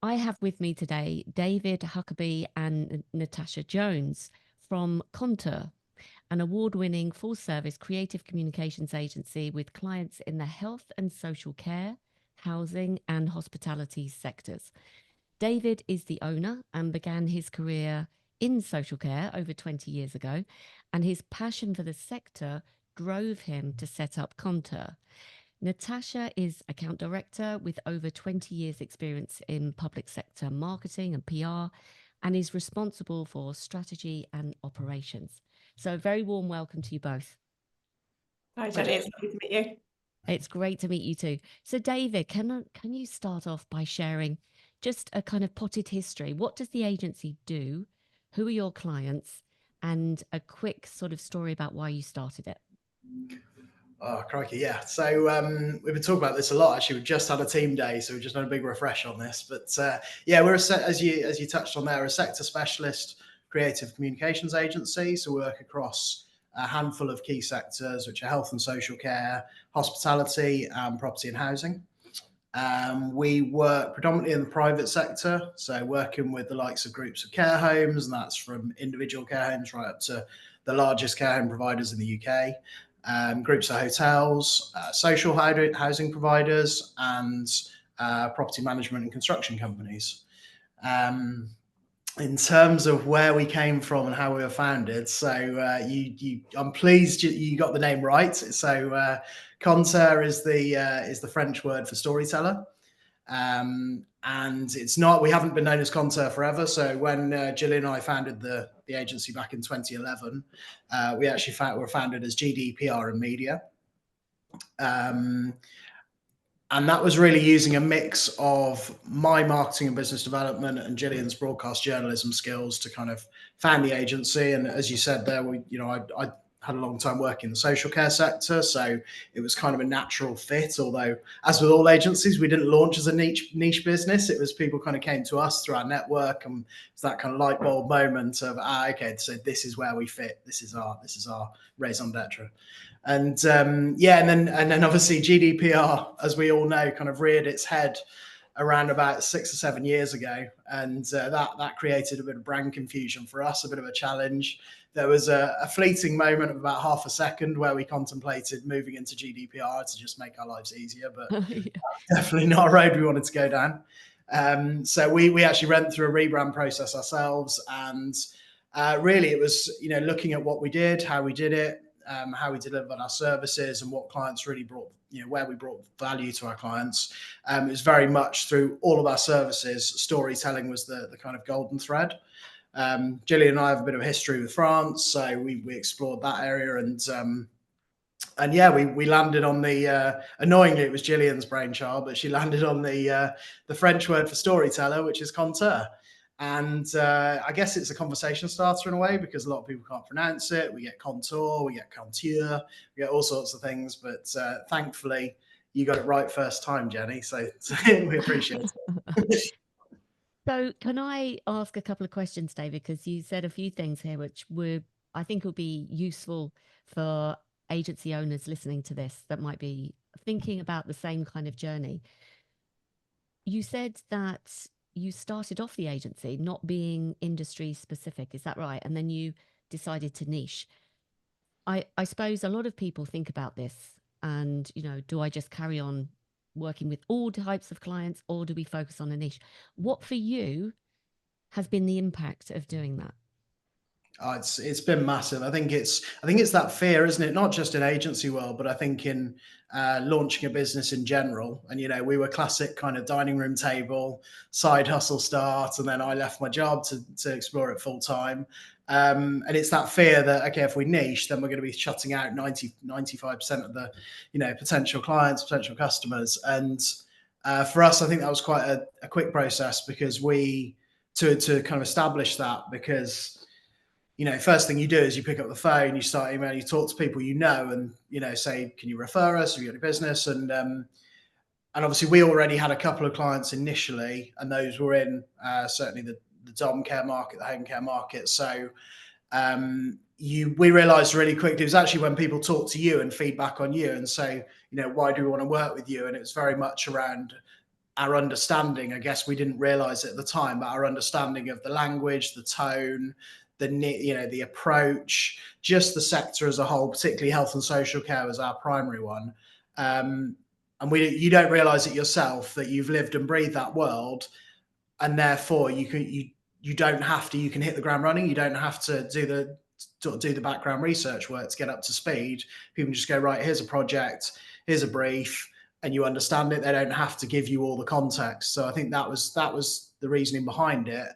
I have with me today David Huckerby and Natasha Jones from Conteur, an award-winning full-service creative communications agency with clients in the health and social care, housing and hospitality sectors. David is the owner and began his career in social care over 20 years ago, and his passion for the sector drove him to set up Conteur. Natasha is account director with over 20 years experience in public sector marketing and PR, and is responsible for strategy and operations. So a very warm welcome to you both. Hi, Jenny. It's lovely to meet you. It's great to meet you too. So David, can you start off by sharing just a kind of potted history? What does the agency do? Who are your clients? And a quick sort of story about why you started it. Oh, crikey, yeah. So we've been talking about this a lot. Actually, we've just had a team day, so we've just had a big refresh on this. But yeah, we're as you touched on there, a sector specialist creative communications agency. So we work across a handful of key sectors, which are health and social care, hospitality, and property and housing. We work predominantly in the private sector, so working with the likes of groups of care homes, and that's from individual care homes right up to the largest care home providers in the UK. Groups of hotels, social housing providers, and property management and construction companies. In terms of where we came from and how we were founded, so I'm pleased you got the name right. So Conteur is the French word for storyteller. And it's not, we haven't been known as Conteur forever. So when Gillian and I founded the agency back in 2011, we actually were founded as GDPR and Media. And that was really using a mix of my marketing and business development and Gillian's broadcast journalism skills to kind of found the agency. And as you said there, I had a long time working in the social care sector, so it was kind of a natural fit. Although, as with all agencies, we didn't launch as a niche business. It was people kind of came to us through our network, and it's that kind of light bulb moment of okay, so this is where we fit. This is our raison d'etre. And and then obviously GDPR, as we all know, kind of reared its head around about 6 or 7 years ago, and that created a bit of brand confusion for us, a bit of a challenge. There was a fleeting moment of about half a second where we contemplated moving into GDPR to just make our lives easier, but definitely not a road we wanted to go down. So we actually went through a rebrand process ourselves, and really it was looking at what we did, how we did it, how we delivered our services, and what clients really brought, where we brought value to our clients. It was very much through all of our services. Storytelling was the kind of golden thread. Gillian and I have a bit of a history with France, so we explored that area, and yeah, we landed on the annoyingly it was Gillian's brainchild, but she landed on the French word for storyteller, which is conteur. And I guess it's a conversation starter in a way, because a lot of people can't pronounce it. We get contour, we get conteur, we get all sorts of things. But thankfully, you got it right first time, Jenny. So we appreciate it. So can I ask a couple of questions, David? Because you said a few things here which I think will be useful for agency owners listening to this that might be thinking about the same kind of journey. You said that you started off the agency not being industry specific, is that right? And then you decided to niche. I suppose a lot of people think about this and, do I just carry on working with all types of clients, or do we focus on a niche? What for you has been the impact of doing that? Oh, it's been massive. I think it's that fear, isn't it? Not just in agency world, but I think in launching a business in general. And we were classic kind of dining room table, side hustle start, and then I left my job to explore it full time. And it's that fear that okay, if we niche, then we're going to be shutting out 95% of the potential clients, potential customers. And for us, I think that was quite a quick process, because we to kind of establish that, because first thing you do is you pick up the phone, you start emailing, you talk to people and say, can you refer us? Have you got any business? And obviously we already had a couple of clients initially, and those were in certainly the dom care market, the home care market. So we realized really quickly, it was actually when people talk to you and feedback on you and say, why do we want to work with you? And it was very much around our understanding, I guess we didn't realize it at the time, but our understanding of the language, the tone, the approach, just the sector as a whole, particularly health and social care was our primary one. And you don't realize it yourself that you've lived and breathed that world, and therefore you don't have to. You can hit the ground running. You don't have to do the background research work to get up to speed. People just go, right, here's a project, here's a brief, and you understand it. They don't have to give you all the context. So I think that was the reasoning behind it.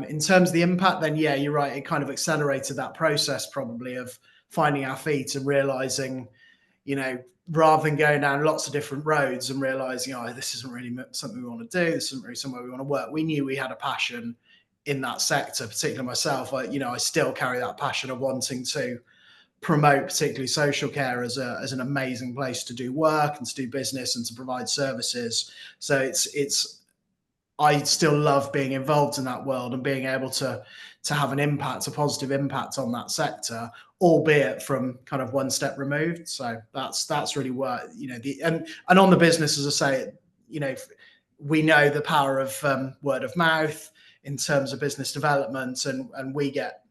In terms of the impact, then yeah, you're right. It kind of accelerated that process probably of finding our feet and realizing, rather than going down lots of different roads and realizing, oh, this isn't really something we want to do, this isn't really somewhere we want to work. We knew we had a passion in that sector, particularly myself. I still carry that passion of wanting to promote particularly social care as an amazing place to do work and to do business and to provide services. So I still love being involved in that world and being able to have a positive impact on that sector, albeit from kind of one step removed. So that's really what, and on the business, as I say, we know the power of word of mouth in terms of business development, and we get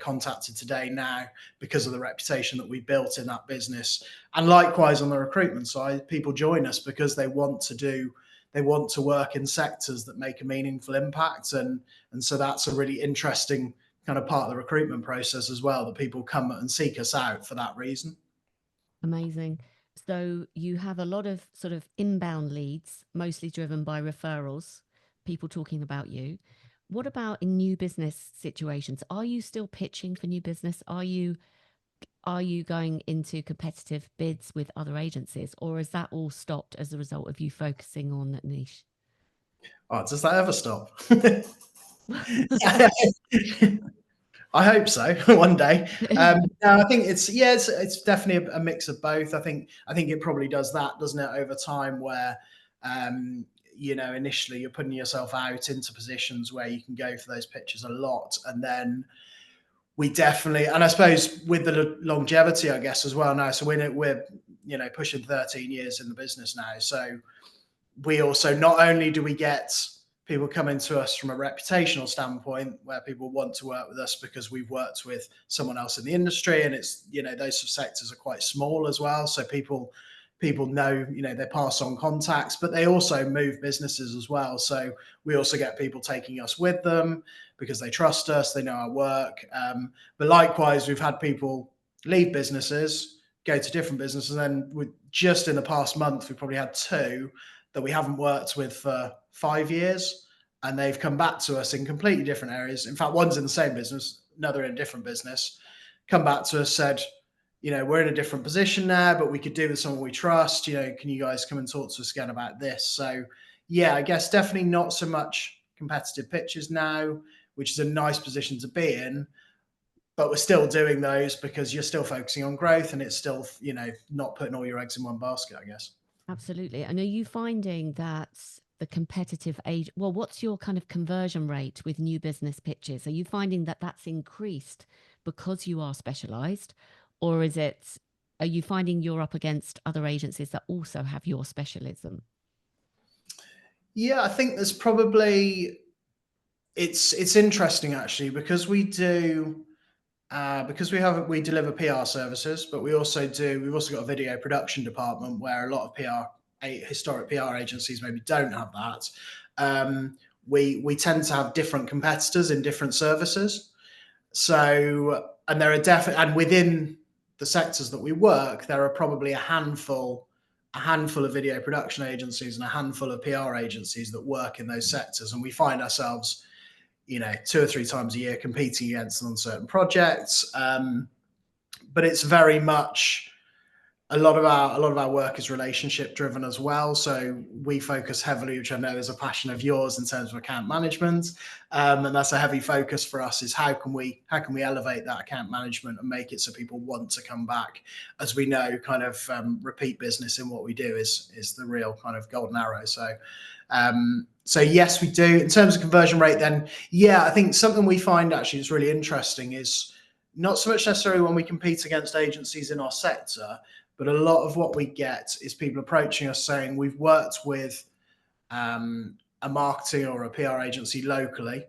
contacted today now because of the reputation that we built in that business. And likewise on the recruitment side, people join us because they want to work in sectors that make a meaningful impact. And so that's a really interesting kind of part of the recruitment process as well, that people come and seek us out for that reason. Amazing. So you have a lot of sort of inbound leads, mostly driven by referrals, people talking about you. What about in new business situations? Are you still pitching for new business? Are you going into competitive bids with other agencies, or has that all stopped as a result of you focusing on that niche? Oh, does that ever stop? I hope so one day. No, I think it's definitely a mix of both. I think it probably does that, doesn't it, over time, where initially you're putting yourself out into positions where you can go for those pitches a lot, and then we definitely, and I suppose with the longevity, I guess, as well now. So we're pushing 13 years in the business now. So we also, not only do we get people coming to us from a reputational standpoint, where people want to work with us because we've worked with someone else in the industry, and it's, those sectors are quite small as well. So people know, they pass on contacts, but they also move businesses as well. So we also get people taking us with them because they trust us, they know our work. But likewise, we've had people leave businesses, go to different businesses. And then just in the past month, we probably had 2 that we haven't worked with for 5 years, and they've come back to us in completely different areas. In fact, one's in the same business, another in a different business, come back to us, said, we're in a different position now, but we could do with someone we trust. Can you guys come and talk to us again about this? So yeah, I guess definitely not so much competitive pitches now, which is a nice position to be in, but we're still doing those because you're still focusing on growth, and it's still, not putting all your eggs in one basket, I guess. Absolutely. And are you finding that the competitive age, well, what's your kind of conversion rate with new business pitches? Are you finding that that's increased because you are specialized, or are you finding you're up against other agencies that also have your specialism? Yeah, I think there's probably, it's interesting actually, because we do, because we deliver PR services, but we've also got a video production department where a lot of historic PR agencies maybe don't have that. We tend to have different competitors in different services. So, and there are and within the sectors that we work, there are probably a handful of video production agencies and a handful of PR agencies that work in those sectors, and we find ourselves, 2 or 3 times a year competing against them on certain projects. But it's very much, a lot of our work is relationship driven as well. So we focus heavily, which I know is a passion of yours, in terms of account management. And that's a heavy focus for us, is how can we elevate that account management and make it so people want to come back? As we know, kind of repeat business in what we do is the real kind of golden arrow. So yes, we do. In terms of conversion rate, then, yeah, I think something we find actually is really interesting is not so much necessarily when we compete against agencies in our sector, but a lot of what we get is people approaching us saying, we've worked with a marketing or a PR agency locally,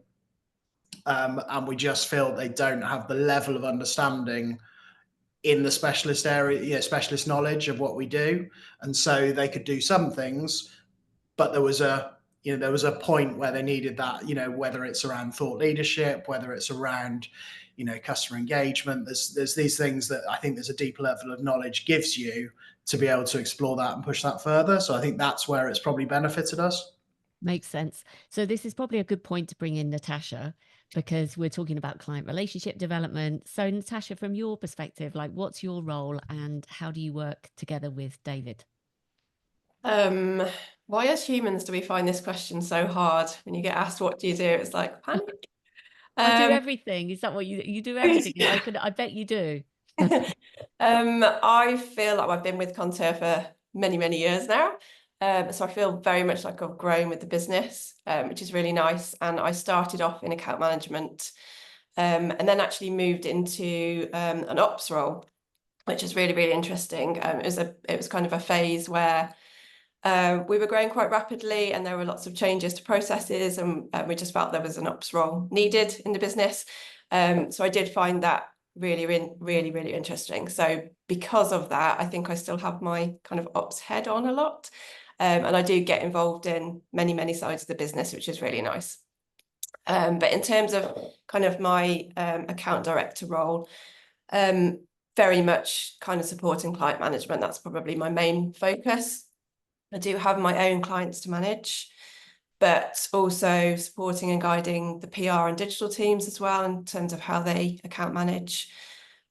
and we just feel they don't have the level of understanding in the specialist area, specialist knowledge of what we do, and so they could do some things, but there was a point where they needed that, whether it's around thought leadership, whether it's around, customer engagement. There's these things that I think there's a deeper level of knowledge gives you to be able to explore that and push that further. So I think that's where it's probably benefited us. Makes sense. So this is probably a good point to bring in Natasha, because we're talking about client relationship development. So Natasha, from your perspective, like, what's your role and how do you work together with David? Why as humans do we find this question so hard? When you get asked what do you do, it's like panic. I do everything. Is that what you do? Everything. I bet you do. I feel like I've been with Conteur for many, many years now. So I feel very much like I've grown with the business, which is really nice. And I started off in account management, and then actually moved into an ops role, which is really, really interesting. It was kind of a phase where we were growing quite rapidly and there were lots of changes to processes, and we just felt there was an ops role needed in the business. So I did find that really, really interesting. So because of that, I think I still have my kind of ops head on a lot. And I do get involved in many, many sides of the business, which is really nice. But in terms of kind of my account director role, very much kind of supporting client management. That's probably my main focus. I do have my own clients to manage, but also supporting and guiding the PR and digital teams as well in terms of how they account manage.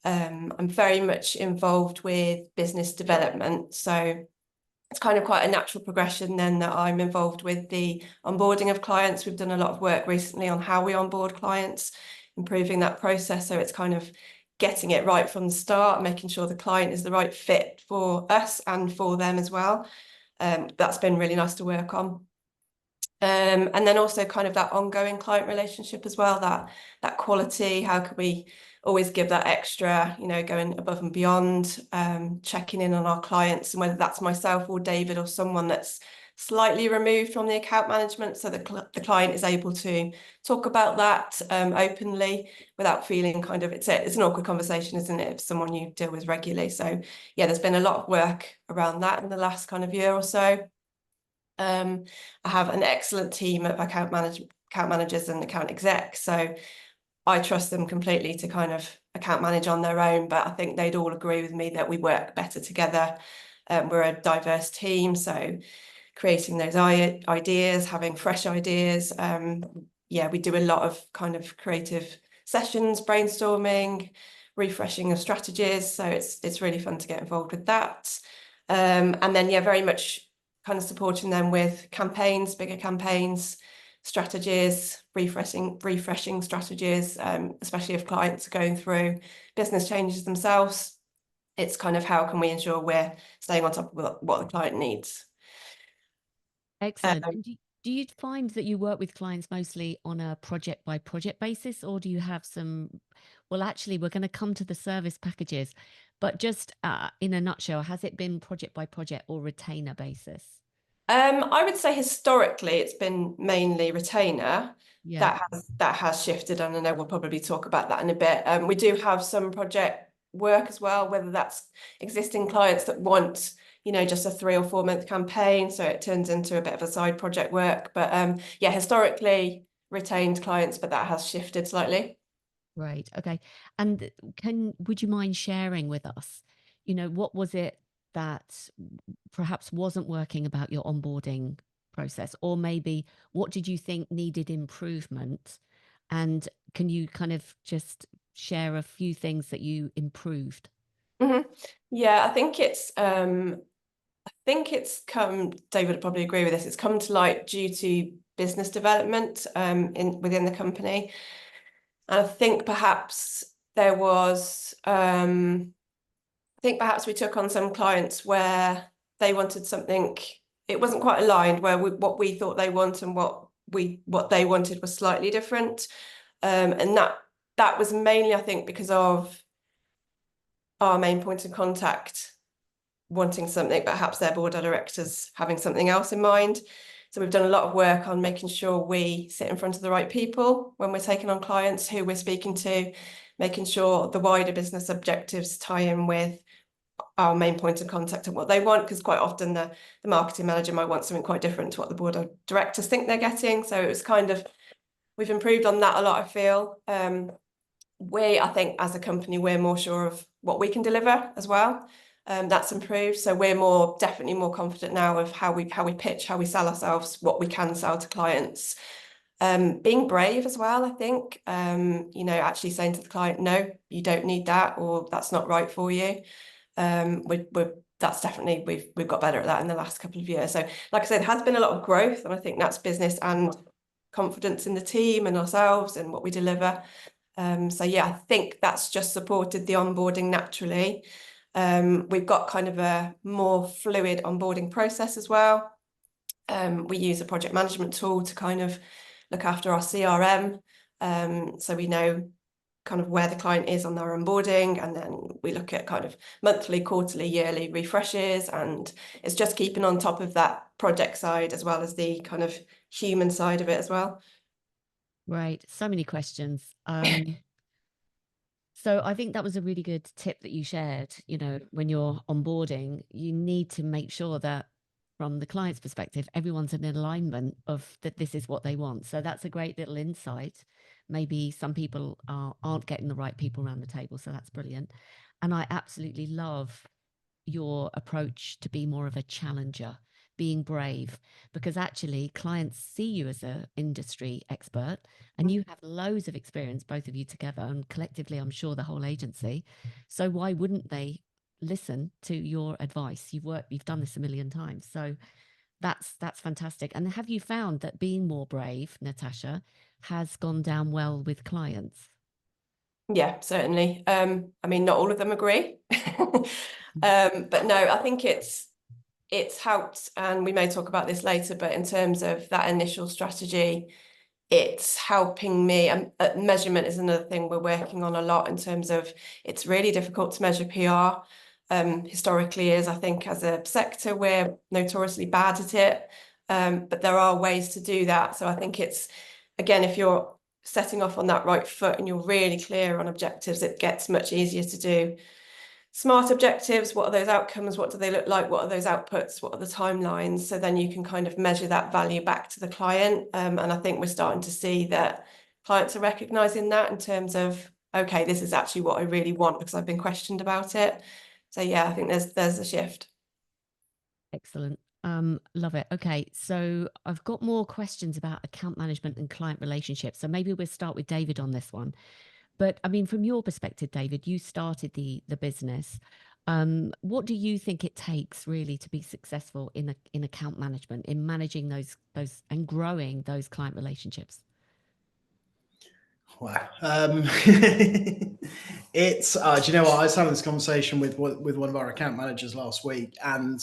I'm very much involved with business development. So it's kind of quite a natural progression then that I'm involved with the onboarding of clients. We've done a lot of work recently on how we onboard clients, improving that process. So it's kind of getting it right from the start, making sure the client is the right fit for us and for them as well. That's been really nice to work on. And then also kind of that ongoing client relationship as well, that quality, how can we always give that extra, going above and beyond, checking in on our clients, and whether that's myself or David or someone that's slightly removed from the account management, so the client is able to talk about that openly without feeling kind of, it's an awkward conversation, isn't it, if someone you deal with regularly. So yeah, there's been a lot of work around that in the last kind of year or so. I have an excellent team of account managers and account execs, so I trust them completely to kind of account manage on their own, but I think they'd all agree with me that we work better together. We're a diverse team, so creating those ideas, having fresh ideas. Yeah, we do a lot of kind of creative sessions, brainstorming, refreshing of strategies, so it's really fun to get involved with that. And then yeah, very much kind of supporting them with campaigns, bigger campaigns, strategies, refreshing strategies, especially if clients are going through business changes themselves. It's kind of how can we ensure we're staying on top of what the client needs. Excellent. And do you find that you work with clients mostly on a project by project basis, or do you have some, well, actually, we're going to come to the service packages, but just in a nutshell, has it been project by project or retainer basis? I would say historically it's been mainly retainer. Yeah. That has shifted, and I know we'll probably talk about that in a bit. We do have some project work as well, whether that's existing clients that want, just a 3 or 4 month campaign, so it turns into a bit of a side project work. But yeah, historically retained clients, but that has shifted slightly. Right. Okay. And would you mind sharing with us, what was it that perhaps wasn't working about your onboarding process, or maybe what did you think needed improvement? And can you kind of just share a few things that you improved? Mm-hmm. Yeah, I think it's come, David would probably agree with this, it's come to light due to business development within the company. And I think perhaps there was, I think perhaps we took on some clients where they wanted something, it wasn't quite aligned, where what we thought they want and what they wanted was slightly different. And that was mainly, I think, because of our main point of contact wanting something, but perhaps their board of directors having something else in mind. So we've done a lot of work on making sure we sit in front of the right people when we're taking on clients, who we're speaking to, making sure the wider business objectives tie in with our main point of contact and what they want, because quite often the marketing manager might want something quite different to what the board of directors think they're getting. So it was kind of, we've improved on that a lot, I feel. I think as a company, we're more sure of what we can deliver as well. That's improved. So we're definitely more confident now of how we pitch, how we sell ourselves, what we can sell to clients. Being brave as well, I think, actually saying to the client, no, you don't need that, or that's not right for you. That's definitely, we've got better at that in the last couple of years. So like I said, there has been a lot of growth, and I think that's business and confidence in the team and ourselves and what we deliver. So yeah, I think that's just supported the onboarding naturally. We've got kind of a more fluid onboarding process as well. We use a project management tool to kind of look after our CRM. So we know kind of where the client is on their onboarding, and then we look at kind of monthly, quarterly, yearly refreshes, and it's just keeping on top of that project side as well as the kind of human side of it as well. Right. So many questions. So I think that was a really good tip that you shared. When you're onboarding, you need to make sure that from the client's perspective, everyone's in alignment of that this is what they want. So that's a great little insight. Maybe some people aren't getting the right people around the table. So that's brilliant. And I absolutely love your approach to be more of a challenger, being brave, because actually clients see you as an industry expert, and you have loads of experience, both of you together, and collectively, I'm sure the whole agency. So why wouldn't they listen to your advice? You've done this a million times. So that's fantastic. And have you found that being more brave, Natasha, has gone down well with clients? Yeah, certainly. I mean, not all of them agree. But no, I think it's helped, and we may talk about this later, but in terms of that initial strategy, it's helping me. Measurement is another thing we're working on a lot, in terms of, it's really difficult to measure PR. Historically is, I think, as a sector, we're notoriously bad at it. But there are ways to do that. So I think it's, again, if you're setting off on that right foot and you're really clear on objectives, it gets much easier to do smart objectives. What are those outcomes? What do they look like? What are those outputs? What are the timelines? So then you can kind of measure that value back to the client. And I think we're starting to see that clients are recognizing that, in terms of, okay, this is actually what I really want, because I've been questioned about it. So yeah, I think there's a shift. Excellent. Love it. Okay, so I've got more questions about account management and client relationships. So maybe we'll start with David on this one. But I mean, from your perspective, David, you started the business. What do you think it takes really to be successful in account management, in managing those and growing those client relationships? Wow. It's do you know what? I was having this conversation with one of our account managers last week, and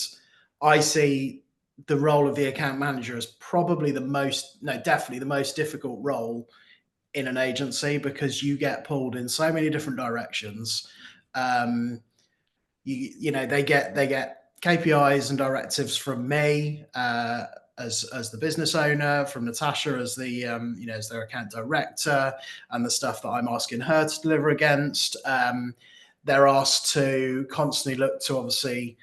I see the role of the account manager as probably definitely the most difficult role in an agency, because you get pulled in so many different directions. They get KPIs and directives from me as the business owner, from Natasha as the as their account director, and the stuff that I'm asking her to deliver against. They're asked to constantly look to obviously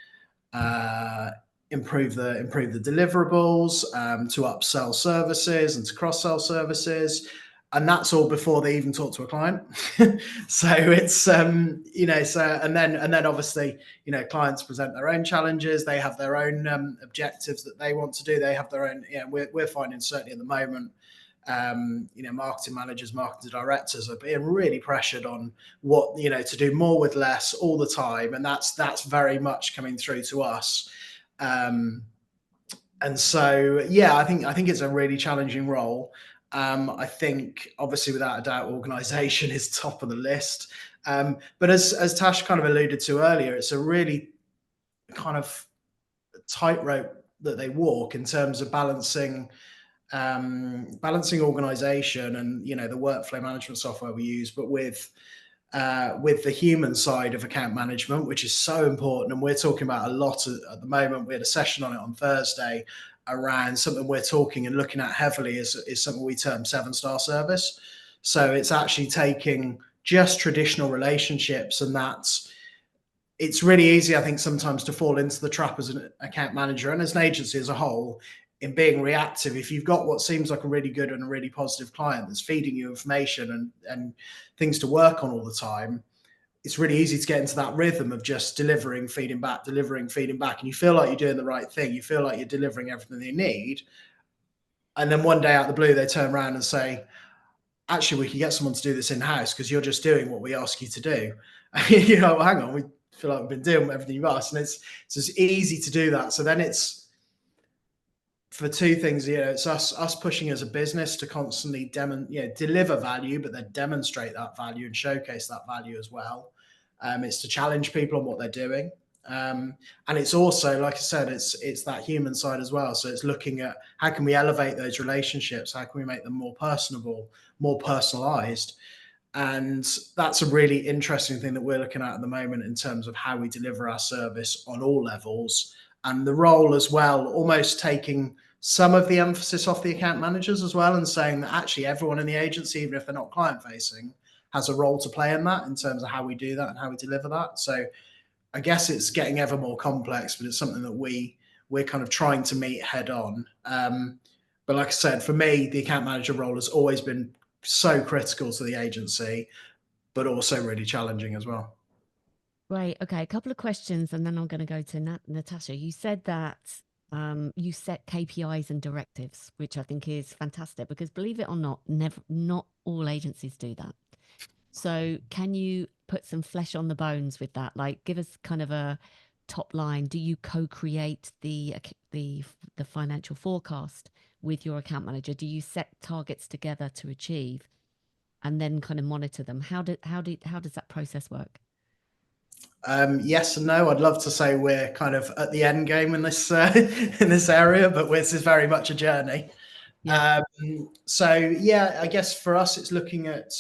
improve the deliverables, to upsell services and to cross-sell services, and that's all before they even talk to a client. So it's so and then obviously clients present their own challenges, they have their own objectives that they want to do, they have their own. We're finding, certainly at the moment, marketing managers, marketing directors are being really pressured on what to do more with less all the time, and that's very much coming through to us. And so I think it's a really challenging role. I think obviously, without a doubt, organisation is top of the list. But as Tash kind of alluded to earlier, it's a really kind of tightrope that they walk, in terms of balancing organisation and the workflow management software we use, but with the human side of account management, which is so important. And we're talking about a lot at the moment. We had a session on it on Thursday around something we're talking and looking at heavily is something we term 7-star service. So it's actually taking just traditional relationships, and it's really easy, I think, sometimes to fall into the trap as an account manager and as an agency as a whole in being reactive. If you've got what seems like a really good and a really positive client that's feeding you information and things to work on all the time, it's really easy to get into that rhythm of just delivering, feeding back, and you feel like you're doing the right thing. You feel like you're delivering everything they need. And then one day out of the blue, they turn around and say, actually, we can get someone to do this in-house because you're just doing what we ask you to do. You know, hang on, we feel like we've been doing everything you've asked. And it's just easy to do that. So then it's for two things, you know, it's us pushing as a business to constantly deliver value, but then demonstrate that value and showcase that value as well. It's to challenge people on what they're doing. And it's also, like I said, it's that human side as well. So it's looking at how can we elevate those relationships? How can we make them more personable, more personalized? And that's a really interesting thing that we're looking at the moment in terms of how we deliver our service on all levels, and the role as well, almost taking some of the emphasis off the account managers as well and saying that actually everyone in the agency, even if they're not client facing, has a role to play in that in terms of how we do that and how we deliver that. So I guess it's getting ever more complex, but it's something that we're kind of trying to meet head on. But like I said, for me, the account manager role has always been so critical to the agency, but also really challenging as well. Right. Okay. A couple of questions, and then I'm going to go to Natasha. You said that you set KPIs and directives, which I think is fantastic because, believe it or not, not all agencies do that. So can you put some flesh on the bones with that? Like, give us kind of a top line. Do you co-create the financial forecast with your account manager? Do you set targets together to achieve and then kind of monitor them? How does that process work? Yes and no. I'd love to say we're kind of at the end game in this in this area, but this is very much a journey. Yeah. So yeah, I guess for us, it's looking at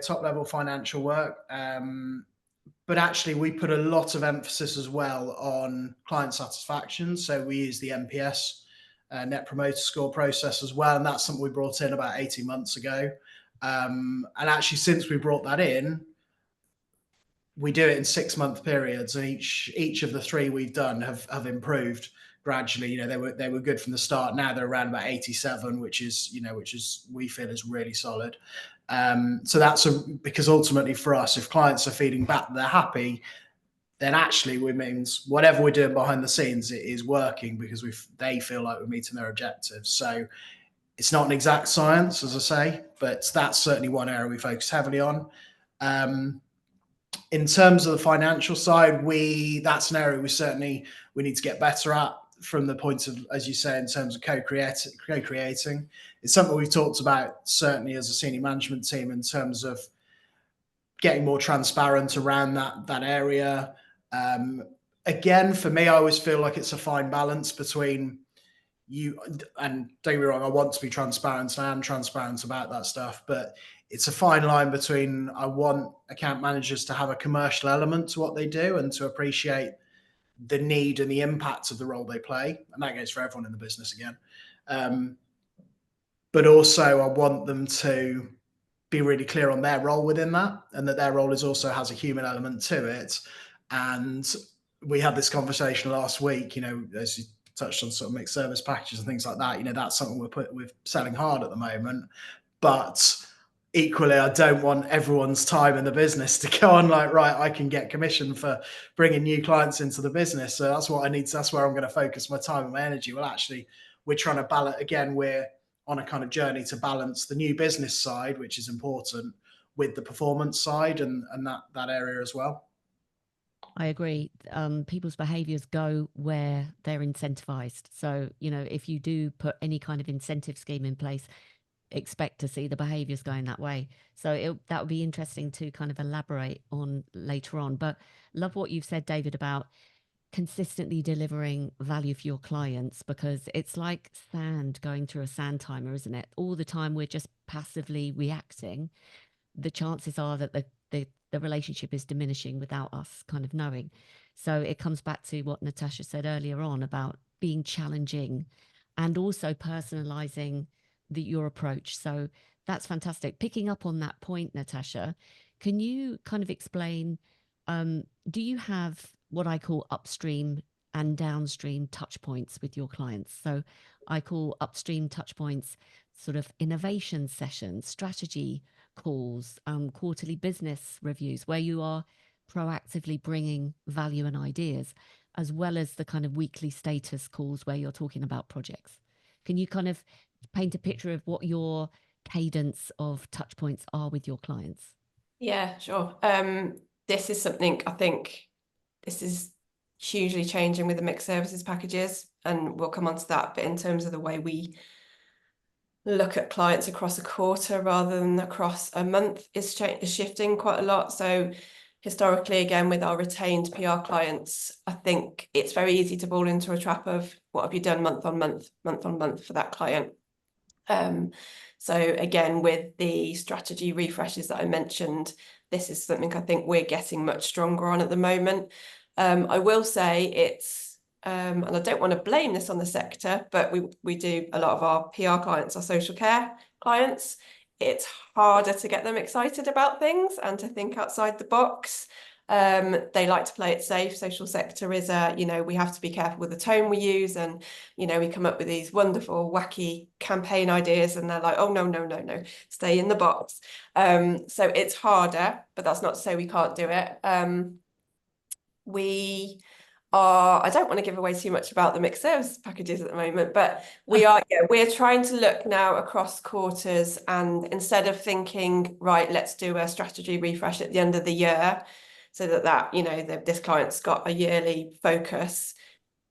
top level financial work, but actually we put a lot of emphasis as well on client satisfaction. So we use the NPS, Net Promoter Score process as well, and that's something we brought in about 18 months ago. And actually, since we brought that in, we do it in 6-month periods, and each of the 3 we've done have improved gradually. You know, they were good from the start. Now they're around about 87, which is we feel is really solid. So that's because ultimately for us, if clients are feeding back, they're happy, then actually it means whatever we're doing behind the scenes, it is working because they feel like we're meeting their objectives. So it's not an exact science, as I say, but that's certainly one area we focus heavily on. In terms of the financial side, that's an area we need to get better at from the point of, as you say, in terms of co-creating. It's something we've talked about certainly as a senior management team in terms of getting more transparent around that area. Again, for me, I always feel like it's a fine balance between you, and don't get me wrong, I want to be transparent, and I am transparent about that stuff, but it's a fine line between I want account managers to have a commercial element to what they do and to appreciate the need and the impact of the role they play. And that goes for everyone in the business again. But also I want them to be really clear on their role within that, and that their role also has a human element to it. And we had this conversation last week, as you touched on sort of mixed service packages and things like that. That's something we're selling hard at the moment. But equally, I don't want everyone's time in the business to go on like, right, I can get commission for bringing new clients into the business. So that's what I need. That's where I'm going to focus my time and my energy. Well, actually, we're trying to balance, again, we're on a kind of journey to balance the new business side, which is important, with the performance side and that area as well. I agree. People's behaviors go where they're incentivized. So, if you do put any kind of incentive scheme in place, expect to see the behaviors going that way. So that would be interesting to kind of elaborate on later on. But love what you've said, David, about consistently delivering value for your clients, because it's like sand going through a sand timer, isn't it? All the time we're just passively reacting. The chances are that the relationship is diminishing without us kind of knowing. So it comes back to what Natasha said earlier on about being challenging and also personalizing your approach. So that's fantastic. Picking up on that point, Natasha, can you kind of explain, do you have what I call upstream and downstream touch points with your clients? So I call upstream touch points sort of innovation sessions, strategy calls, quarterly business reviews, where you are proactively bringing value and ideas, as well as the kind of weekly status calls where you're talking about projects. Can you kind of paint a picture of what your cadence of touch points are with your clients? Yeah, sure. This is something I think this is hugely changing with the mixed services packages, and we'll come on to that. But in terms of the way we look at clients across a quarter rather than across a month is shifting quite a lot. So historically, again, with our retained PR clients, I think it's very easy to fall into a trap of what have you done month on month for that client. So again, with the strategy refreshes that I mentioned, this is something I think we're getting much stronger on at the moment. I will say it's, and I don't want to blame this on the sector, but we do a lot of our PR clients, our social care clients. It's harder to get them excited about things and to think outside the box. They like to play it safe. Social sector is we have to be careful with the tone we use, and we come up with these wonderful wacky campaign ideas and they're like, oh no, stay in the box. So it's harder, but that's not to say we can't do it. I don't want to give away too much about the mixed service packages at the moment, but we're trying to look now across quarters, and instead of thinking, right, let's do a strategy refresh at the end of the year, so that this client's got a yearly focus,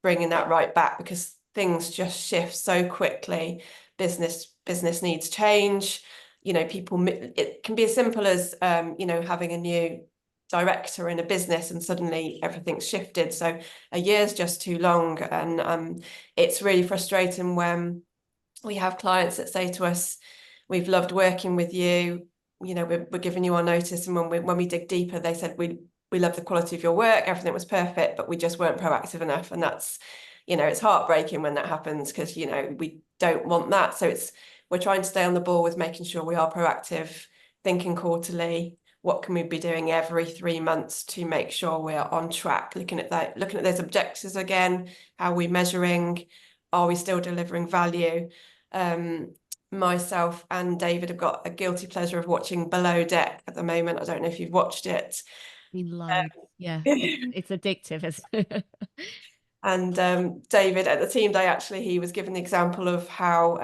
bringing that right back, because things just shift so quickly. Business needs change. It can be as simple as having a new director in a business and suddenly everything's shifted. So a year's just too long, and it's really frustrating when we have clients that say to us, we've loved working with you, we're giving you our notice, and when we dig deeper, they said we love the quality of your work, everything was perfect, but we just weren't proactive enough. And that's it's heartbreaking when that happens, because we don't want that. So we're trying to stay on the ball with making sure we are proactive, thinking quarterly, what can we be doing every 3 months to make sure we're on track, looking at those objectives again. How are we measuring? Are we still delivering value? Myself and David have got a guilty pleasure of watching Below Deck at the moment. I don't know if you've watched it. Yeah, it's addictive, isn't it? And David at the team day, actually, he was given the example of how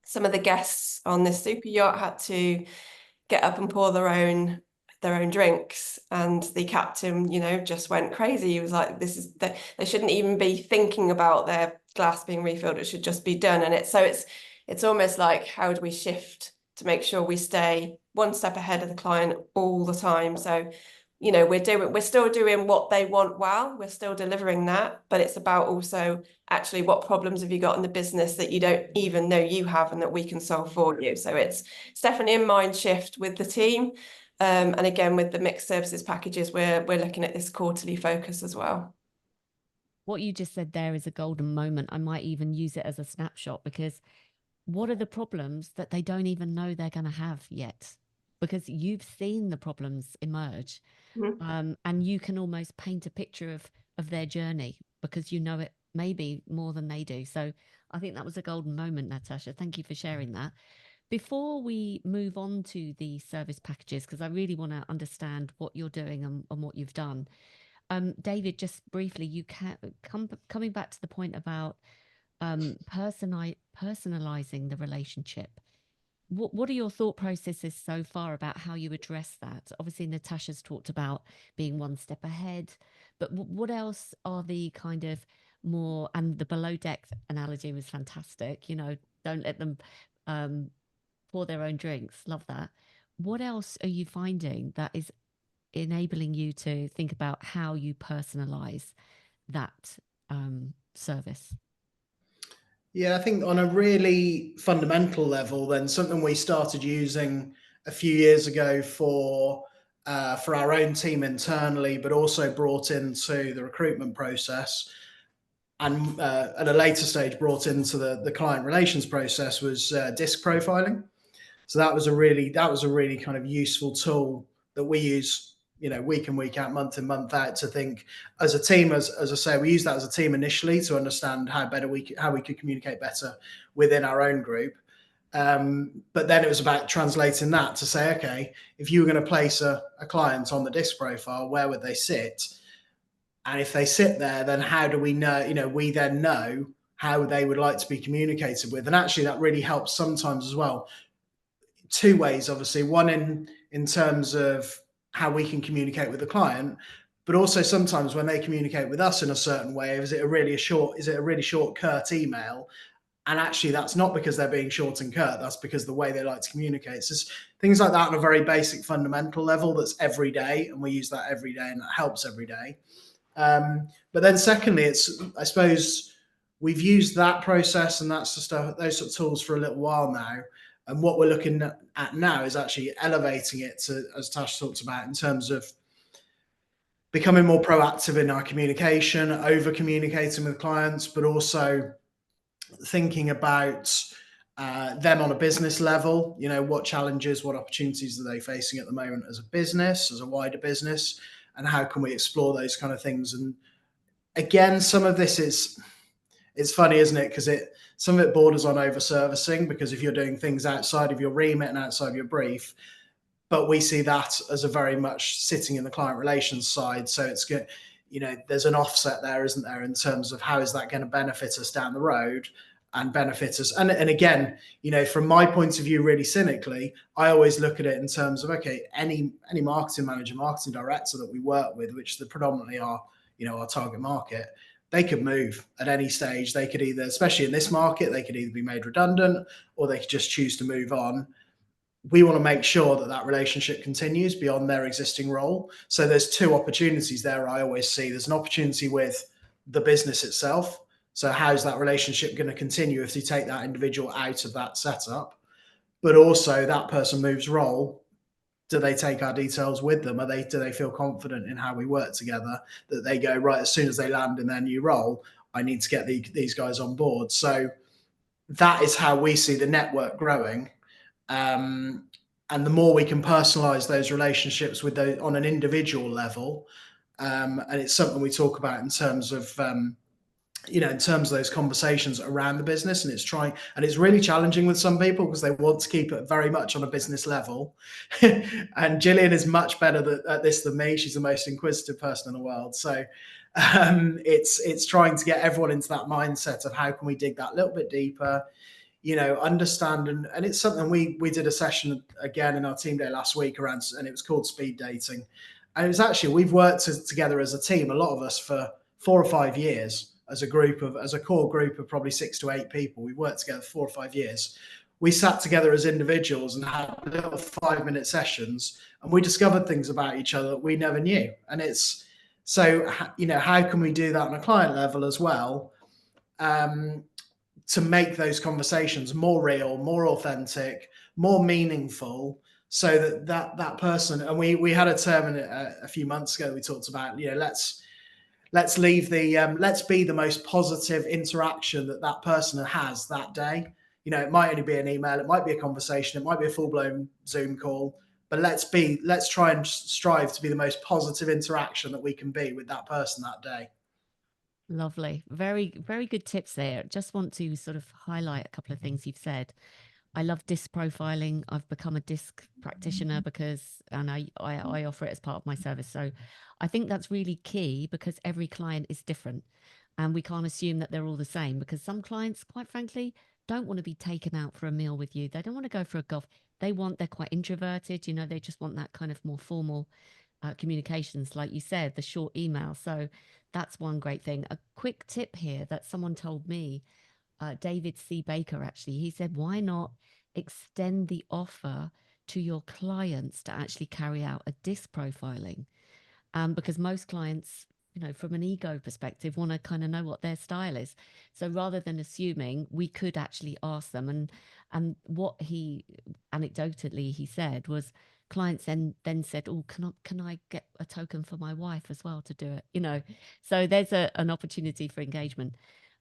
some of the guests on this super yacht had to get up and pour their own drinks, and the captain just went crazy. He was like, they shouldn't even be thinking about their glass being refilled, it should just be done. And it's almost like, how do we shift to make sure we stay one step ahead of the client all the time? So we're still doing what they want well, we're still delivering that, but it's about also actually what problems have you got in the business that you don't even know you have and that we can solve for you. So it's definitely a mind shift with the team. And again, with the mixed services packages, we're looking at this quarterly focus as well. What you just said there is a golden moment. I might even use it as a snapshot, because what are the problems that they don't even know they're going to have yet? Because you've seen the problems emerge. Mm-hmm. And you can almost paint a picture of their journey, because you know it maybe more than they do. So I think that was a golden moment, Natasha. Thank you for sharing that. Before we move on to the service packages, because I really want to understand what you're doing and what you've done. David, just briefly, coming back to the point about personalizing the relationship. What are your thought processes so far about how you address that? Obviously, Natasha's talked about being one step ahead, but what else are the kind of more, and the below deck analogy was fantastic, don't let them pour their own drinks. Love that. What else are you finding that is enabling you to think about how you personalize that service? Yeah, I think on a really fundamental level, then something we started using a few years ago for for our own team internally, but also brought into the recruitment process, and at a later stage brought into the client relations process, was disc profiling. So that was a really kind of useful tool that we use, week in, week out, month in, month out, to think as a team. As I say, we use that as a team initially to understand how we could communicate better within our own group. But then it was about translating that to say, okay, if you were going to place a client on the disc profile, where would they sit? And if they sit there, then how do we know, we then know how they would like to be communicated with. And actually that really helps sometimes as well. Two ways, obviously. One in terms of how we can communicate with the client, but also sometimes when they communicate with us in a certain way, is it a really short, curt email? And actually that's not because they're being short and curt, that's because the way they like to communicate. So things like that on a very basic fundamental level, that's every day, and we use that every day, and that helps every day. But then secondly, I suppose we've used that process and that's the stuff, those sort of tools, for a little while now. And what we're looking at now is actually elevating it to, as Tash talked about, in terms of becoming more proactive in our communication, over communicating with clients, but also thinking about them on a business level. What challenges, what opportunities are they facing at the moment as a business, as a wider business, and how can we explore those kind of things? And again, some of this it's funny, isn't it? Because some of it borders on over servicing, because if you're doing things outside of your remit and outside of your brief, but we see that as a very much sitting in the client relations side. So it's good, there's an offset there, isn't there, in terms of how is that going to benefit us down the road and benefit us. And again, from my point of view, really cynically, I always look at it in terms of, okay, any marketing manager, marketing director that we work with, which the predominantly are, our target market, they could move at any stage. They could either, especially in this market, they could either be made redundant or they could just choose to move on. We want to make sure that that relationship continues beyond their existing role. So there's two opportunities there. I always see there's an opportunity with the business itself. So how's that relationship going to continue if you take that individual out of that setup? But also that person moves role. Do they take our details with them? Do they feel confident in how we work together, that they go, right, as soon as they land in their new role, I need to get these guys on board? So that is how we see the network growing. And the more we can personalize those relationships with those on an individual level, and it's something we talk about in terms of in terms of those conversations around the business. And it's really challenging with some people because they want to keep it very much on a business level. And Gillian is much better at this than me. She's the most inquisitive person in the world. So it's trying to get everyone into that mindset of how can we dig that little bit deeper, understand. And it's something we did a session again in our team day last week around, and it was called speed dating. And it was actually, we've worked together as a team, a lot of us, for 4 or 5 years as a core group of probably 6 to 8 people. We've worked together 4 or 5 years. We sat together as individuals and had little 5-minute sessions, and we discovered things about each other that we never knew. And it's so, how can we do that on a client level as well? To make those conversations more real, more authentic, more meaningful, so that person. And we had a term a few months ago. We talked about, let's leave let's be the most positive interaction that person has that day. It might only be an email, it might be a conversation, it might be a full-blown Zoom call, but let's try and strive to be the most positive interaction that we can be with that person that day. Lovely. Very, very good tips there. Just want to sort of highlight a couple of things you've said. I love disc profiling. I've become a disc practitioner and I offer it as part of my service. So I think that's really key, because every client is different and we can't assume that they're all the same, because some clients, quite frankly, don't want to be taken out for a meal with you. They don't want to go for a golf. They're quite introverted, they just want that kind of more formal communications, like you said, the short email. So that's one great thing. A quick tip here that someone told me, David C. Baker, actually, he said, why not extend the offer to your clients to actually carry out a disc profiling? Because most clients, from an ego perspective, want to kind of know what their style is. So rather than assuming, we could actually ask them. And what he anecdotally he said was, clients then said, oh, can I get a token for my wife as well to do it? You know, so there's an opportunity for engagement.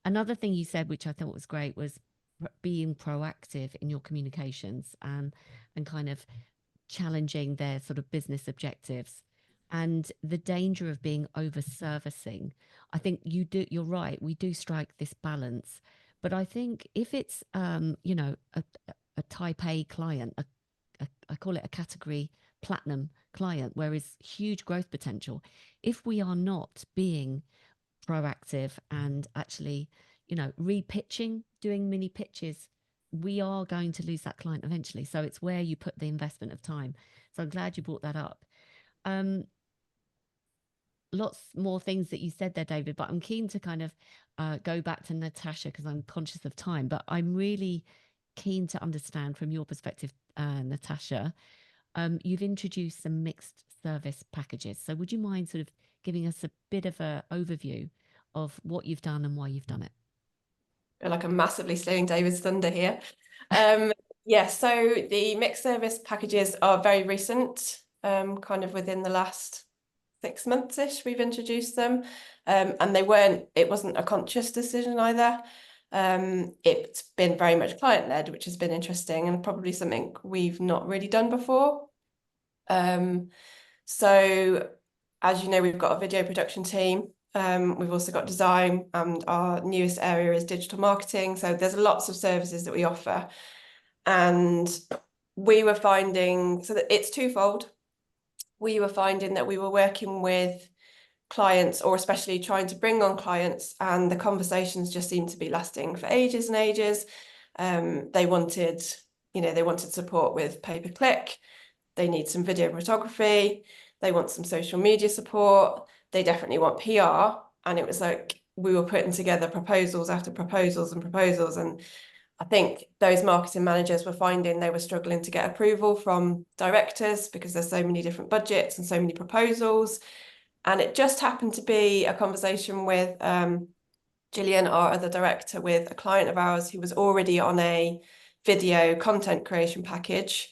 Another thing you said, which I thought was great, was being proactive in your communications and kind of challenging their sort of business objectives, and the danger of being over servicing. I think you're right, we do strike this balance, but I think if it's you know, a type A client, I call it a category platinum client, where is huge growth potential, if we are not being proactive and actually, you know, repitching, doing mini pitches, we are going to lose that client eventually. So it's where you put the investment of time. So I'm glad you brought that up. Lots more things that you said there, David, but I'm keen to kind of go back to Natasha because I'm conscious of time, but I'm really keen to understand from your perspective, Natasha. You've introduced some mixed service packages. So would you mind sort of giving us a bit of an overview of what you've done and why you've done it? I feel like I'm massively stealing David's thunder here. Yeah, so the mixed service packages are very recent, kind of within the last 6 months-ish we've introduced them. And it wasn't a conscious decision either. It's been very much client-led, which has been interesting and probably something we've not really done before. So as you know, we've got a video production team. We've also got design, and our newest area is digital marketing. So there's lots of services that we offer. And we were finding, so that it's twofold. We were finding that we were working with clients, or especially trying to bring on clients, and the conversations just seemed to be lasting for ages and ages. They wanted support with pay-per-click. They need some video photography. They want some social media support. They definitely want PR. And it was like we were putting together proposals after proposals and proposals. And I think those marketing managers were finding they were struggling to get approval from directors because there's so many different budgets and so many proposals. And it just happened to be a conversation with Gillian, our other director, with a client of ours who was already on a video content creation package.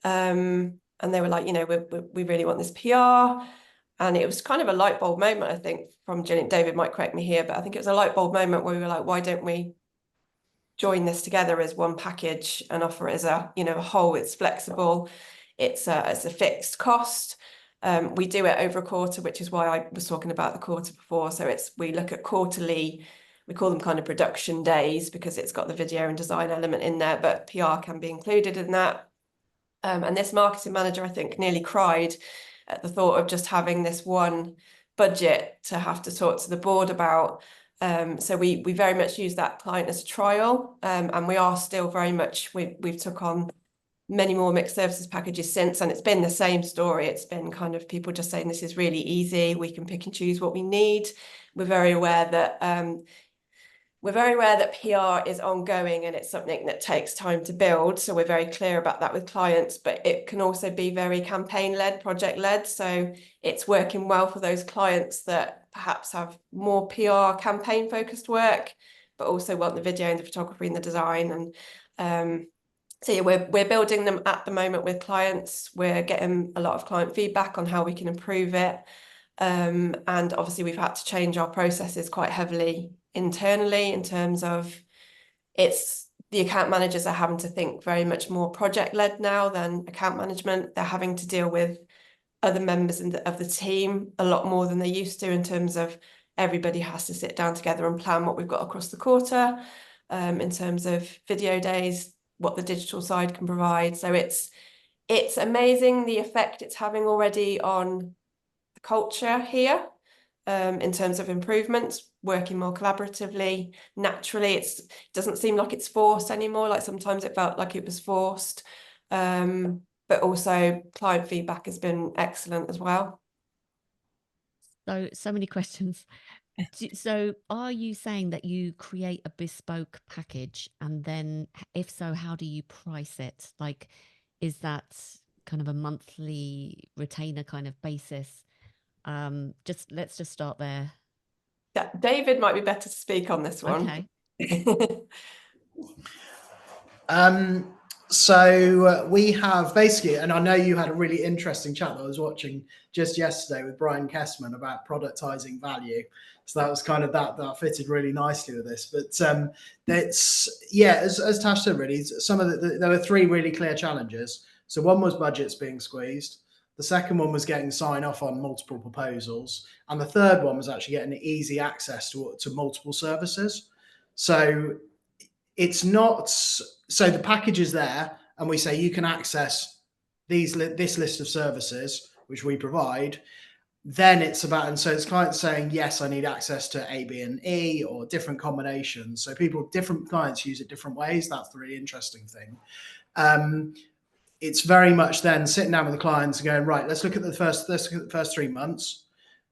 And they were like, you know, we really want this PR. And it was kind of a light bulb moment, I think, from Gillian. David might correct me here, but I think it was a light bulb moment where we were like, why don't we join this together as one package and offer it as a, you know, a whole? It's flexible. It's a fixed cost. We do it over a quarter, which is why I was talking about the quarter before. So we look at quarterly, we call them kind of production days because it's got the video and design element in there, but PR can be included in that. And this marketing manager, I think, nearly cried at the thought of just having this one budget to have to talk to the board about. So we very much use that client as a trial, and we are still very much, we've took on many more mixed services packages since, and it's been the same story. It's been kind of people just saying this is really easy, we can pick and choose what we need. We're very aware that PR is ongoing and it's something that takes time to build. So we're very clear about that with clients, but it can also be very campaign-led, project-led. So it's working well for those clients that perhaps have more PR campaign-focused work, but also want the video and the photography and the design. And so yeah, we're building them at the moment with clients. We're getting a lot of client feedback on how we can improve it. And obviously we've had to change our processes quite heavily internally in terms of the account managers are having to think very much more project-led now than account management. They're having to deal with other members of the team a lot more than they used to, in terms of everybody has to sit down together and plan what we've got across the quarter, in terms of video days, what the digital side can provide. So it's amazing the effect it's having already on the culture here, in terms of improvements, working more collaboratively, naturally. It doesn't seem like it's forced anymore. Like sometimes it felt like it was forced. But also client feedback has been excellent as well. So many questions. So are you saying that you create a bespoke package, and then if so, how do you price it? Like, is that kind of a monthly retainer kind of basis? Let's just start there. Yeah, David might be better to speak on this one. Okay. So we have basically, and I know you had a really interesting chat that I was watching just yesterday with Brian Kessman about productizing value. So that was kind of that fitted really nicely with this. But it's, yeah, as Tash said, really, some of there were three really clear challenges. So one was budgets being squeezed. The second one was getting sign off on multiple proposals. And the third one was actually getting easy access to multiple services. So it's not, so the package is there and we say you can access this list of services which we provide. Then it's about, and so it's clients saying, yes, I need access to A, B, and E, or different combinations. So different clients use it different ways. That's the really interesting thing. It's very much then sitting down with the clients and going, right, let's look at the first 3 months.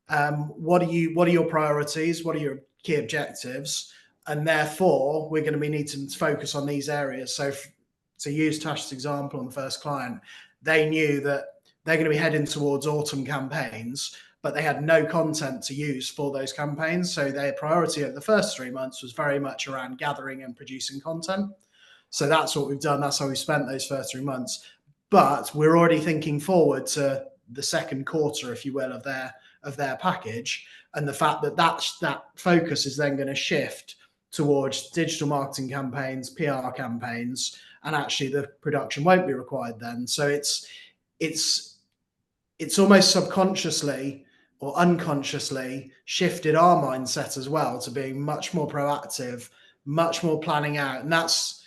What are your priorities? What are your key objectives? And therefore, we're going to need to focus on these areas. So to use Tash's example on the first client, they knew that they're going to be heading towards autumn campaigns, but they had no content to use for those campaigns. So their priority over the first 3 months was very much around gathering and producing content. So that's what we've done. That's how we spent those first 3 months. But we're already thinking forward to the second quarter, if you will, of their package, and the fact that focus is then going to shift towards digital marketing campaigns, PR campaigns, and actually the production won't be required then. So it's almost subconsciously or unconsciously shifted our mindset as well to being much more proactive, much more planning out, and that's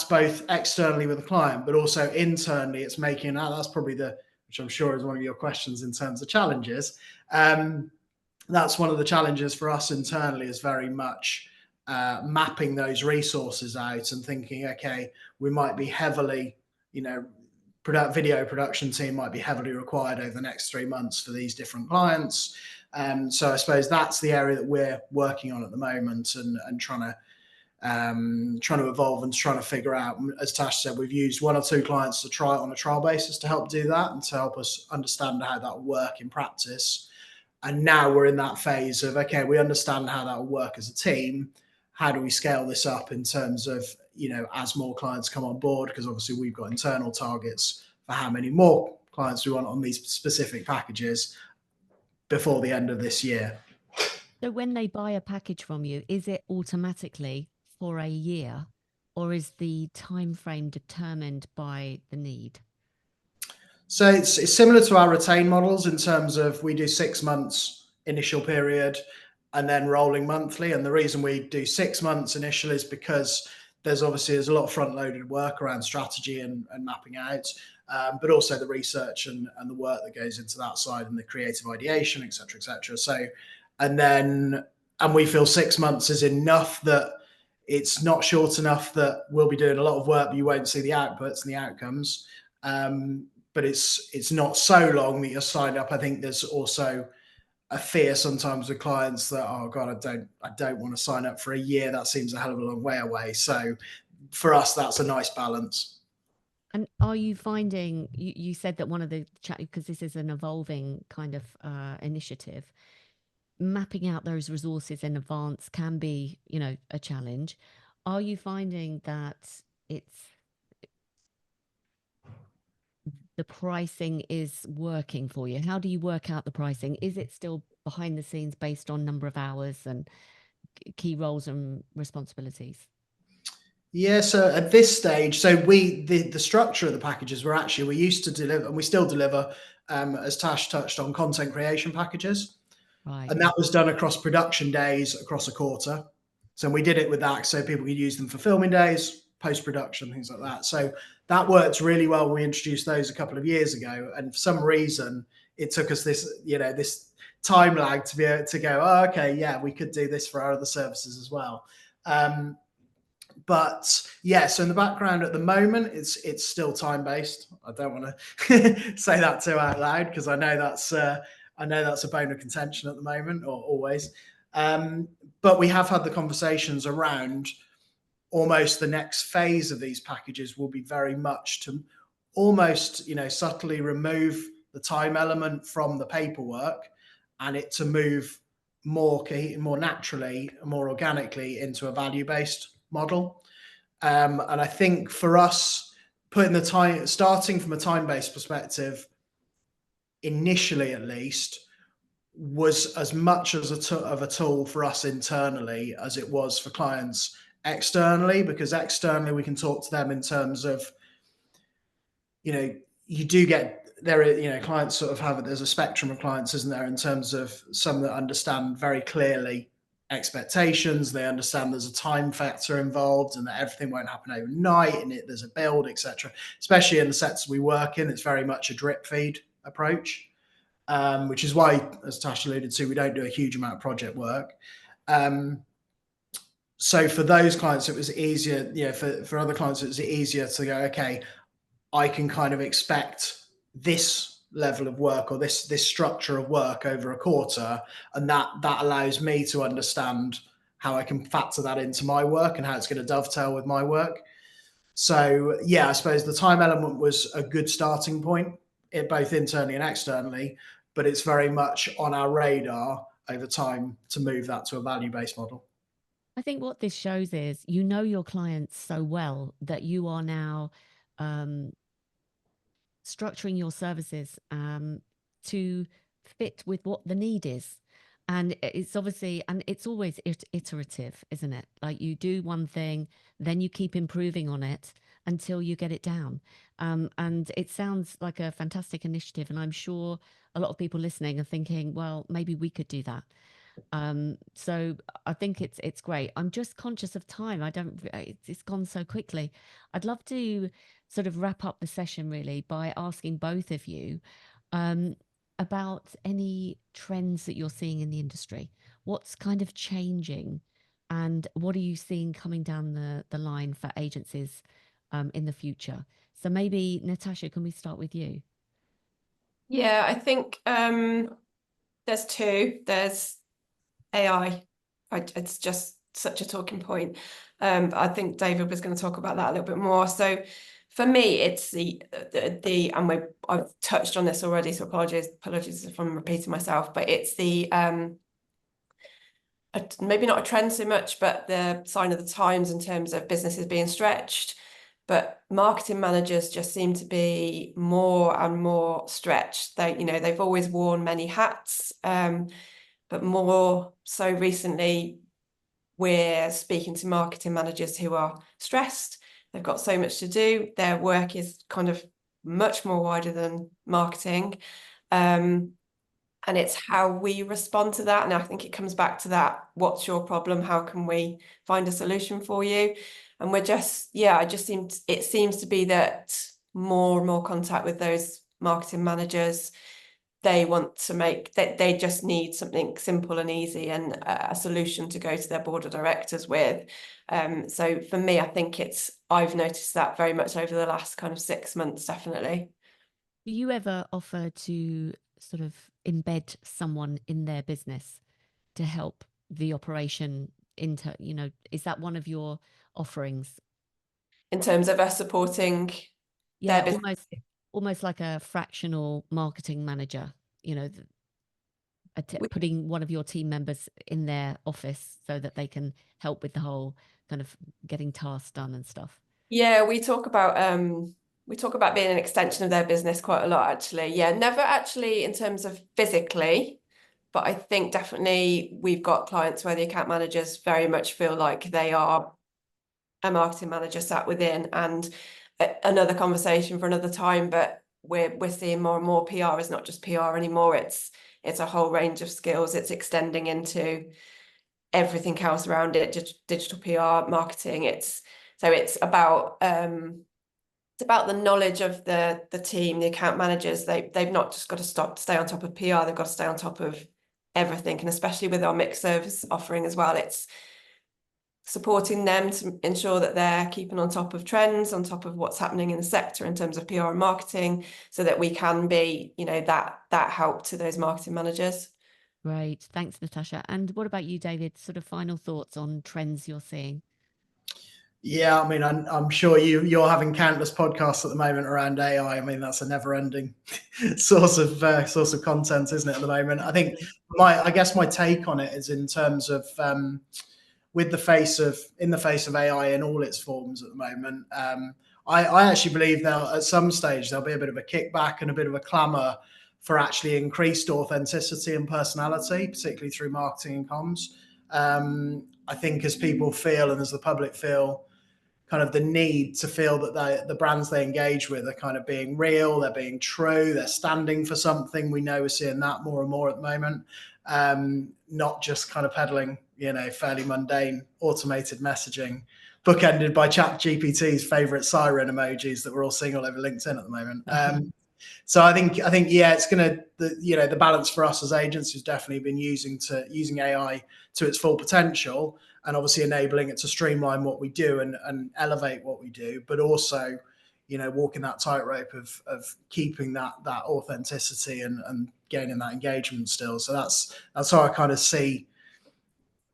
both externally with the client, but also internally. It's making that's probably which I'm sure is one of your questions in terms of challenges. That's one of the challenges for us internally, is very much mapping those resources out and thinking, okay, we might be heavily, video production team might be heavily required over the next 3 months for these different clients. So I suppose that's the area that we're working on at the moment and trying to evolve and trying to figure out. As Tash said, we've used 1 or 2 clients to try it on a trial basis to help do that and to help us understand how that will work in practice. And now we're in that phase of, okay, we understand how that will work as a team. How do we scale this up in terms of, as more clients come on board? Because obviously we've got internal targets for how many more clients we want on these specific packages before the end of this year. So when they buy a package from you, is it automatically for a year, or is the time frame determined by the need? So it's similar to our retain models in terms of we do 6 months initial period and then rolling monthly. And the reason we do 6 months initial is because there's a lot of front-loaded work around strategy and mapping out, but also the research and the work that goes into that side and the creative ideation, et cetera, et cetera. So, and we feel 6 months is enough, that it's not short enough that we'll be doing a lot of work, but you won't see the outputs and the outcomes. But it's not so long that you're signed up. I think there's also a fear sometimes with clients that, oh God, I don't want to sign up for a year. That seems a hell of a long way away. So for us, that's a nice balance. And are you finding, you said that one of the because this is an evolving kind of initiative, mapping out those resources in advance can be, a challenge. Are you finding that the pricing is working for you? How do you work out the pricing? Is it still behind the scenes based on number of hours and key roles and responsibilities? Yeah, so at this stage, so the structure of the packages we used to deliver, and we still deliver, as Tash touched on, content creation packages. Right. And that was done across production days across a quarter. So we did it with that so people could use them for filming days, post-production, things like that. So that worked really well when we introduced those a couple of years ago. And for some reason, it took us this time lag to be able to go, oh, okay, yeah, we could do this for our other services as well. But yeah, so in the background at the moment, it's still time-based. I don't want to say that too out loud because I know that's a bone of contention at the moment, or always. But we have had the conversations around almost the next phase of these packages will be very much to almost, subtly remove the time element from the paperwork and it to move more naturally, more organically into a value-based model. And I think for us, putting the time, starting from a time-based perspective, initially at least, was as much as of a tool for us internally as it was for clients externally, because externally we can talk to them in terms of, you do get there, clients sort of have, there's a spectrum of clients, isn't there, in terms of some that understand very clearly expectations, they understand there's a time factor involved and that everything won't happen overnight and there's a build, etc. Especially in the sectors we work in, it's very much a drip feed approach, which is why, as Tash alluded to, we don't do a huge amount of project work. So for those clients, it was easier, for other clients, it was easier to go, okay, I can kind of expect this level of work or this structure of work over a quarter, and that allows me to understand how I can factor that into my work and how it's going to dovetail with my work. So yeah, I suppose the time element was a good starting point, both internally and externally, but it's very much on our radar over time to move that to a value-based model. I think what this shows is you know your clients so well that you are now structuring your services to fit with what the need is. And it's obviously, and it's always iterative, isn't it? Like you do one thing, then you keep improving on it until you get it down. And it sounds like a fantastic initiative. And I'm sure a lot of people listening are thinking, well, maybe we could do that. So I think it's great. I'm just conscious of time. It's gone so quickly. I'd love to sort of wrap up the session really by asking both of you about any trends that you're seeing in the industry. What's kind of changing and what are you seeing coming down the line for agencies in the future? So maybe Natasha, can we start with you? Yeah, I think there's two. There's AI. It's just such a talking point. But I think David was going to talk about that a little bit more. So for me, it's the and I've touched on this already, so apologies if I'm repeating myself, but it's the maybe not a trend so much, but the sign of the times in terms of businesses being stretched. But marketing managers just seem to be more and more stretched. They've always worn many hats, but more so recently, we're speaking to marketing managers who are stressed. They've got so much to do. Their work is kind of much more wider than marketing. And it's how we respond to that. And I think it comes back to that. What's your problem? How can we find a solution for you? And it seems to be that more and more contact with those marketing managers. They want to they just need something simple and easy and a solution to go to their board of directors with. So for me, I think I've noticed that very much over the last kind of 6 months, definitely. Do you ever offer to sort of embed someone in their business to help the operation is that one of your offerings? In terms of us supporting Yeah, their business. almost like a fractional marketing manager, putting one of your team members in their office so that they can help with the whole kind of getting tasks done and stuff. Yeah, we talk about being an extension of their business quite a lot, actually. Yeah, never actually in terms of physically, but I think definitely we've got clients where the account managers very much feel like they are a marketing manager sat within, and another conversation for another time. But we're seeing more and more PR is not just PR anymore. It's a whole range of skills. It's extending into everything else around it, digital PR, marketing. It's about the knowledge of the team, the account managers. They've not just got to stay on top of PR, they've got to stay on top of everything. And especially with our mixed service offering as well, it's supporting them to ensure that they're keeping on top of trends, on top of what's happening in the sector in terms of PR and marketing, so that we can be, that help to those marketing managers. Great. Thanks, Natasha. And what about you, David? Sort of final thoughts on trends you're seeing? Yeah, I mean, I'm sure you're having countless podcasts at the moment around AI. I mean, that's a never-ending source of content, isn't it? At the moment, I think I guess my take on it is in terms of in the face of AI in all its forms at the moment. I actually believe at some stage there'll be a bit of a kickback and a bit of a clamour for actually increased authenticity and personality, particularly through marketing and comms. I think as people feel and as the public feel kind of the need to feel that the brands they engage with are kind of being real, they're being true, they're standing for something. We know we're seeing that more and more at the moment. Not just kind of peddling, fairly mundane automated messaging, bookended by ChatGPT's favorite siren emojis that we're all seeing all over LinkedIn at the moment. So I think yeah, it's gonna the balance for us as agents has definitely been using AI to its full potential, and obviously enabling it to streamline what we do and elevate what we do, but also walking that tightrope of keeping that authenticity and gaining that engagement still. So that's how I kind of see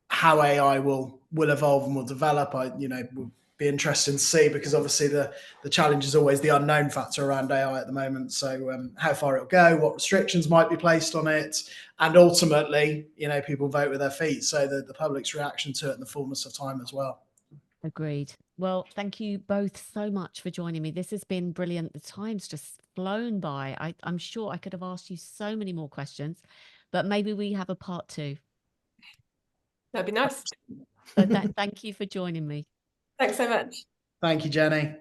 how AI will evolve and will develop. Will be interesting to see, because obviously the challenge is always the unknown factor around AI at the moment. So how far it'll go, what restrictions might be placed on it, and ultimately, people vote with their feet. So the public's reaction to it in the fullness of time as well. Agreed. Well, thank you both so much for joining me. This has been brilliant. The time's just flown by. I'm sure I could have asked you so many more questions, but maybe we have a part 2. That'd be nice. So thank you for joining me. Thanks so much. Thank you, Jenny.